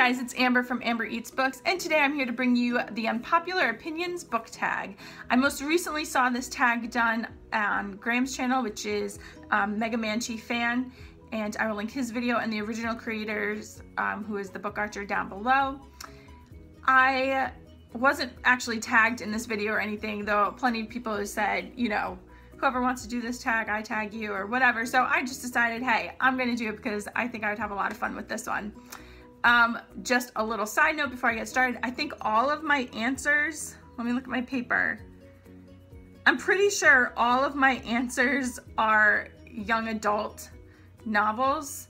guys, it's Amber from Amber Eats Books, and today I'm here to bring you the Unpopular Opinions book tag. I most recently saw this tag done on Graham's channel, which is MegaManCheifFan, and I will link his video and the original creators, who is the book archer, down below. I wasn't actually tagged in this video or anything, though plenty of people have said, you know, whoever wants to do this tag, I tag you or whatever. So I just decided, hey, I'm gonna do it because I think I would have a lot of fun with this one. Just a little side note before I get started. I think all of my answers, let me look at my paper. I'm pretty sure all of my answers are young adult novels.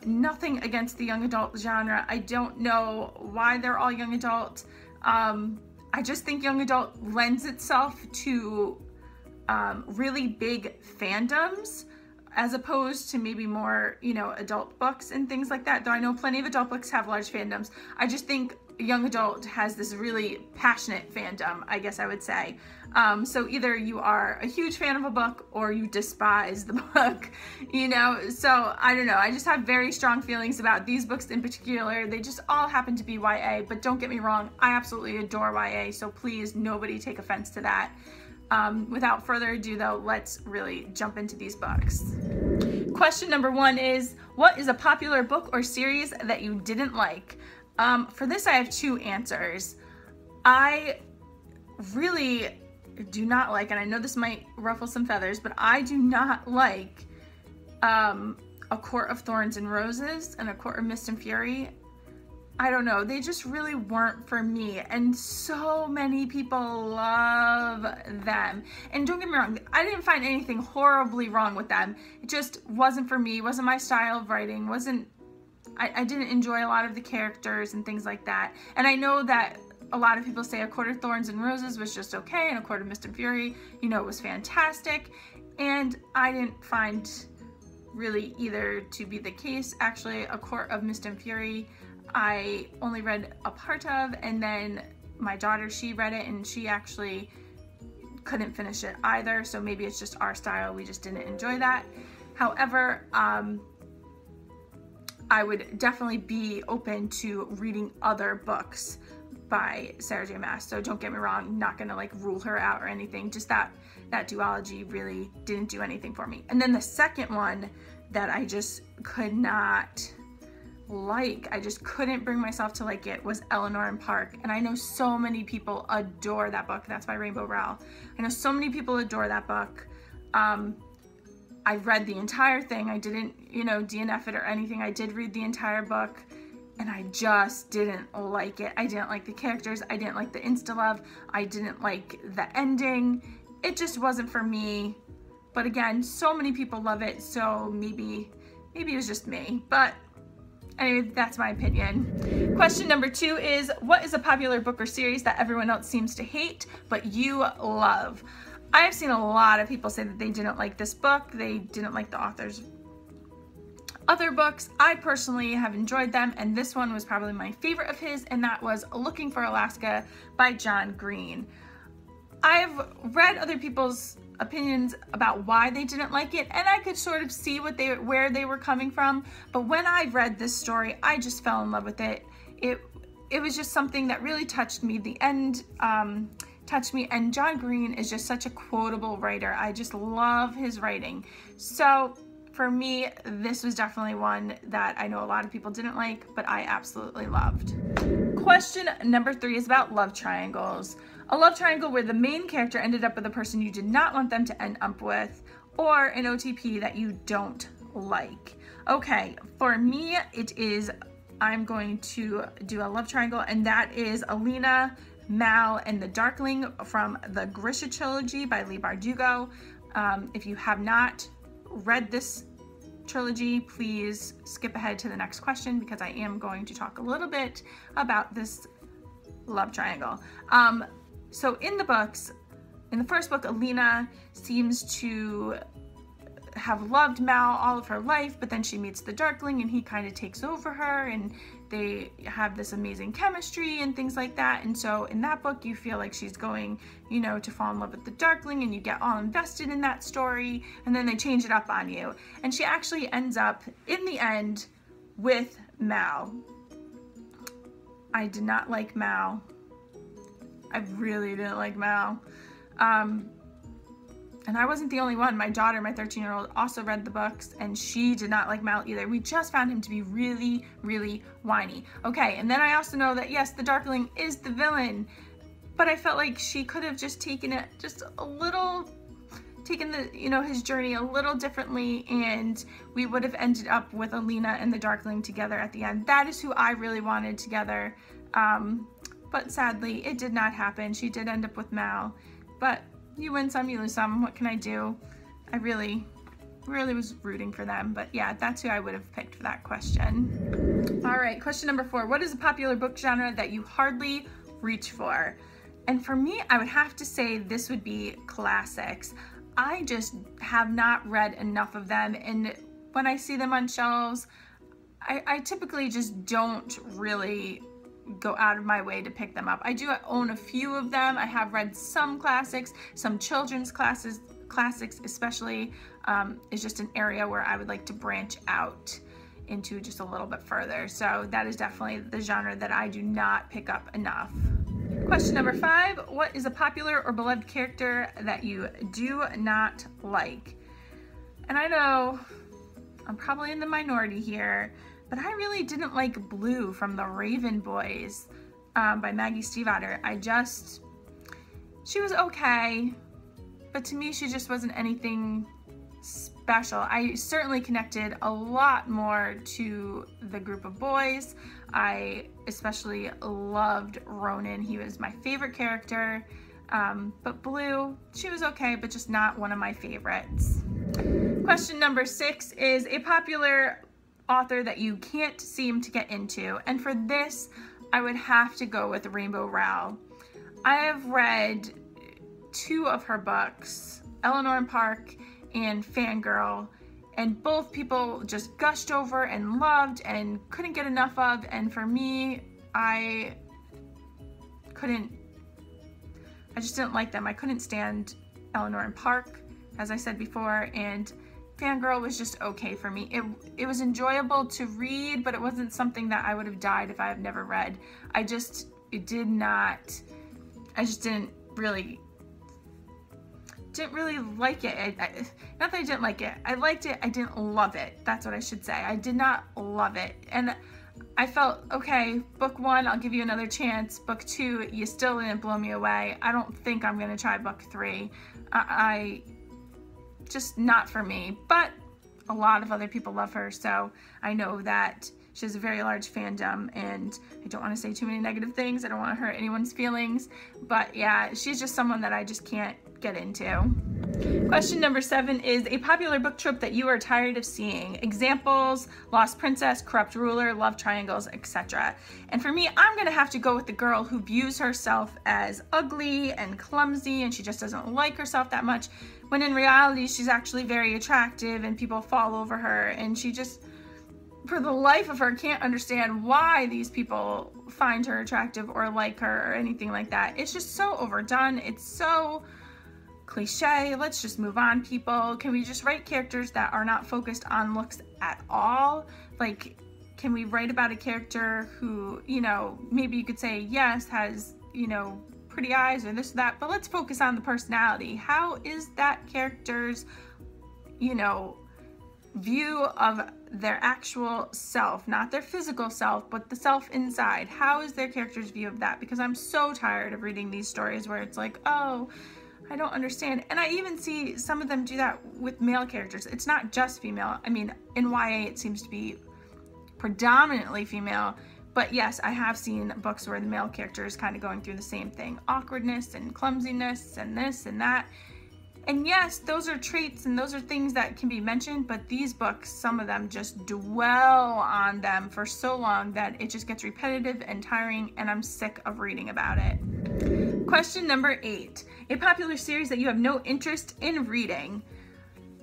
Nothing against the young adult genre. I don't know why they're all young adult. I just think young adult lends itself to really big fandoms, as opposed to maybe more, you know, adult books and things like that. Though I know plenty of adult books have large fandoms. I just think young adult has this really passionate fandom, I guess I would say. So either you are a huge fan of a book or you despise the book, you know? So I don't know, I just have very strong feelings about these books in particular. They just all happen to be YA, but don't get me wrong, I absolutely adore YA, so please nobody take offense to that. Without further ado though, let's really jump into these books. Question number 1 is, what is a popular book or series that you didn't like? For this I have 2 answers. I really do not like, and I know this might ruffle some feathers, but I do not like A Court of Thorns and Roses and A Court of Mist and Fury. I don't know, they just really weren't for me, and so many people love them. And don't get me wrong, I didn't find anything horribly wrong with them. It just wasn't for me, wasn't my style of writing, I didn't enjoy a lot of the characters and things like that. And I know that a lot of people say A Court of Thorns and Roses was just okay, and A Court of Mist and Fury, you know, was fantastic. And I didn't find really either to be the case. Actually, A Court of Mist and Fury, I only read a part of, and then my daughter, she read it and she actually couldn't finish it either. So maybe it's just our style, we just didn't enjoy that. However, I would definitely be open to reading other books by Sarah J. Maas. So don't get me wrong, I'm not gonna like rule her out or anything. Just that duology really didn't do anything for me. And then the second one that I just could not like, I just couldn't bring myself to like it, was Eleanor and Park. And I know so many people adore that book. That's by Rainbow Rowell. I know so many people adore that book. I read the entire thing. I didn't, you know, DNF it or anything. I did read the entire book and I just didn't like it. I didn't like the characters. I didn't like the insta-love. I didn't like the ending. It just wasn't for me. But again, so many people love it, so maybe it was just me. But anyway, that's my opinion. Question number 2 is, what is a popular book or series that everyone else seems to hate, but you love? I have seen a lot of people say that they didn't like this book. They didn't like the author's other books. I personally have enjoyed them, and this one was probably my favorite of his, and that was Looking for Alaska by John Green. I've read other people's opinions about why they didn't like it, and I could sort of see where they were coming from, but when I read this story, I just fell in love with it. It was just something that really touched me. The end touched me, and John Green is just such a quotable writer. I just love his writing. So for me, this was definitely one that I know a lot of people didn't like, but I absolutely loved. Question number 3 is about love triangles. A love triangle where the main character ended up with a person you did not want them to end up with, or an OTP that you don't like. Okay, for me, I'm going to do a love triangle, and that is Alina, Mal, and the Darkling from the Grisha trilogy by Leigh Bardugo. If you have not read this trilogy, please skip ahead to the next question because I am going to talk a little bit about this love triangle. So in the books, in the first book, Alina seems to have loved Mal all of her life, but then she meets the Darkling and he kind of takes over her, and they have this amazing chemistry and things like that. And so in that book, you feel like she's going, you know, to fall in love with the Darkling, and you get all invested in that story, and then they change it up on you. And she actually ends up, in the end, with Mal. I did not like Mal. I really didn't like Mal. And I wasn't the only one. My daughter, my 13-year-old, also read the books, and she did not like Mal either. We just found him to be really, really whiny. Okay, and then I also know that, yes, the Darkling is the villain, but I felt like she could have just taken it just a little, taken the, you know, his journey a little differently, and we would have ended up with Alina and the Darkling together at the end. That is who I really wanted together. But sadly, it did not happen. She did end up with Mal, but you win some, you lose some. What can I do? I really was rooting for them. But yeah, that's who I would have picked for that question. All right, question number 4. What is a popular book genre that you hardly reach for? And for me, I would have to say this would be classics. I just have not read enough of them. And when I see them on shelves, I typically just don't really go out of my way to pick them up. I do own a few of them. I have read some classics, some children's classics especially is just an area where I would like to branch out into just a little bit further. So that is definitely the genre that I do not pick up enough. Question number 5, what is a popular or beloved character that you do not like? And I know I'm probably in the minority here, but I really didn't like Blue from the Raven Boys by Maggie Stiefvater. She was okay, but to me, she just wasn't anything special. I certainly connected a lot more to the group of boys. I especially loved Ronan. He was my favorite character. But Blue, she was okay, but just not one of my favorites. Question number 6 is a popular author that you can't seem to get into, and for this I would have to go with Rainbow Rowell. I have read 2 of her books, Eleanor and Park and Fangirl, and both people just gushed over and loved and couldn't get enough of, and for me, I just didn't like them. I couldn't stand Eleanor and Park, as I said before, and Fangirl was just okay for me. It was enjoyable to read, but it wasn't something that I would have died if I had never read. I just didn't really like it. Not that I didn't like it. I liked it. I didn't love it. That's what I should say. I did not love it. And I felt, okay, book 1, I'll give you another chance. Book 2, you still didn't blow me away. I don't think I'm going to try book 3. Just not for me, but a lot of other people love her, so I know that she has a very large fandom, and I don't want to say too many negative things. I don't want to hurt anyone's feelings, but yeah, she's just someone that I just can't get into. Question number 7 is a popular book trope that you are tired of seeing. Examples: Lost Princess, Corrupt Ruler, Love Triangles, etc. And for me, I'm gonna have to go with the girl who views herself as ugly and clumsy, and she just doesn't like herself that much, when in reality, she's actually very attractive and people fall over her, and she just, for the life of her, can't understand why these people find her attractive or like her or anything like that. It's just so overdone. It's so cliche. Let's just move on, people. Can we just write characters that are not focused on looks at all? Like, can we write about a character who, you know, maybe you could say, yes, has, you know, pretty eyes or this or that, but let's focus on the personality. How is that character's, you know, view of their actual self, not their physical self, but the self inside? How is their character's view of that? Because I'm so tired of reading these stories where it's like, oh, I don't understand. And I even see some of them do that with male characters. It's not just female. I mean, in YA, it seems to be predominantly female. But yes, I have seen books where the male character is kind of going through the same thing. Awkwardness and clumsiness and this and that. And yes, those are traits and those are things that can be mentioned, but these books, some of them just dwell on them for so long that it just gets repetitive and tiring, and I'm sick of reading about it. Question number 8, a popular series that you have no interest in reading.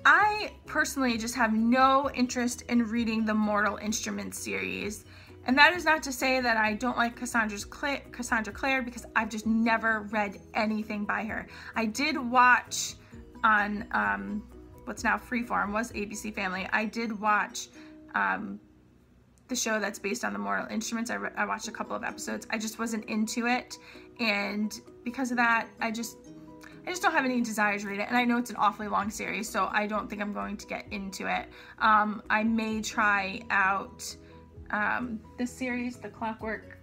I personally just have no interest in reading the Mortal Instruments series. And that is not to say that I don't like Cassandra Clare, because I've just never read anything by her. I did watch on what's now Freeform, was ABC Family. I did watch the show that's based on the Mortal Instruments. I watched a couple of episodes. I just wasn't into it, and because of that, I just don't have any desire to read it. And I know it's an awfully long series, so I don't think I'm going to get into it. I may try out this series, the Clockwork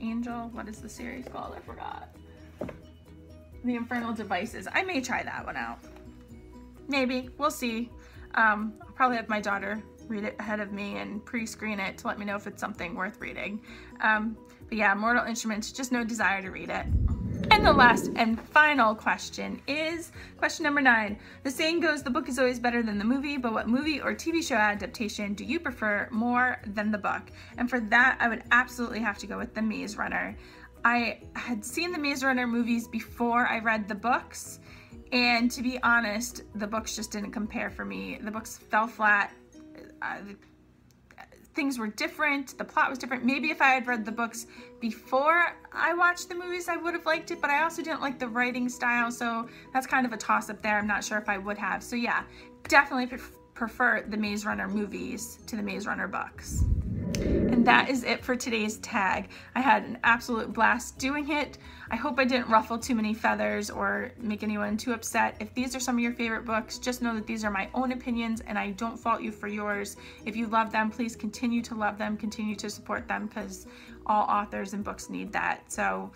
Angel. What is the series called? I forgot. The Infernal Devices. I may try that one out. Maybe. We'll see. I'll probably have my daughter read it ahead of me and pre-screen it to let me know if it's something worth reading. But yeah, Mortal Instruments, just no desire to read it. And the last and final question is question number 9. The saying goes, the book is always better than the movie, but what movie or TV show adaptation do you prefer more than the book? And for that, I would absolutely have to go with The Maze Runner. I had seen the Maze Runner movies before I read the books, and to be honest, the books just didn't compare for me. The books fell flat. Things were different, the plot was different. Maybe if I had read the books before I watched the movies, I would have liked it, but I also didn't like the writing style, so that's kind of a toss-up there. I'm not sure if I would have. So yeah, definitely prefer the Maze Runner movies to the Maze Runner books. And that is it for today's tag. I had an absolute blast doing it. I hope I didn't ruffle too many feathers or make anyone too upset. If these are some of your favorite books, just know that these are my own opinions and I don't fault you for yours. If you love them, please continue to love them, continue to support them, because all authors and books need that. So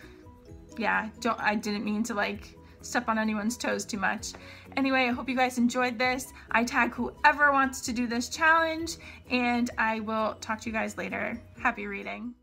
yeah, I didn't mean to like step on anyone's toes too much. Anyway, I hope you guys enjoyed this. I tag whoever wants to do this challenge, and I will talk to you guys later. Happy reading.